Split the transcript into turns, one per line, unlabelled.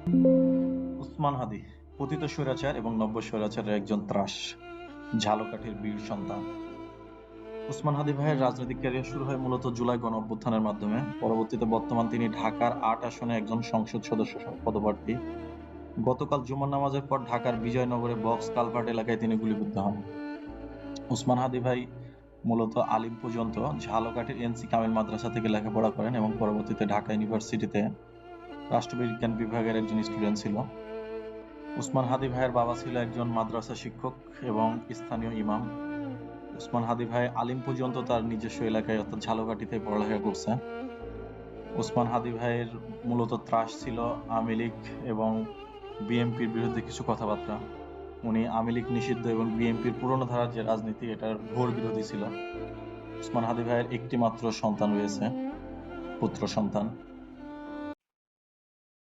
উসমান হাদি পতিত স্বৈরাচার এবং নব্য স্বৈরাচারের একজন ত্রাস ঝালকাঠির বীর সন্তান। উসমান হাদি ভাইয়ের রাজনৈতিক ক্যারিয়ার শুরু হয় মূলত জুলাই গণঅভ্যুত্থানের মাধ্যমে। পরবর্তীতে বর্তমান তিনি ঢাকার ৮ আসনে একজন সংসদ সদস্য পদপ্রার্থী। গতকাল জুমার নামাজের পর ঢাকার বিজয়নগরে বক্স কালভার্ট এলাকায় তিনি গুলিবিদ্ধ হন। উসমান হাদি ভাই মূলত আলিম পর্যন্ত ঝালকাঠির এনসি কামিল মাদ্রাসা থেকে লেখাপড়া করেন এবং পরবর্তীতে ঢাকা ইউনিভার্সিটিতে রাষ্ট্রবিজ্ঞান বিভাগের একজন স্টুডেন্ট ছিল। উসমান হাদি ভাইয়ের বাবা ছিল একজন মাদ্রাসা শিক্ষক এবং স্থানীয় ইমাম। উসমান হাদি ভাই আলিম পর্যন্ত তার নিজস্ব এলাকায় অর্থাৎ ঝালকাঠিতে পড়ালেখা করছে। উসমান হাদি ভাইয়ের মূলত ত্রাস ছিল আওয়ামী লীগ এবং বিএনপির বিরুদ্ধে কিছু কথাবার্তা। উনি আওয়ামী লীগ নিষিদ্ধ এবং বিএনপির পুরনো ধারার যে রাজনীতি এটার ঘোর বিরোধী ছিল। উসমান হাদি ভাইয়ের একটি মাত্র সন্তান রয়েছে, পুত্র সন্তান।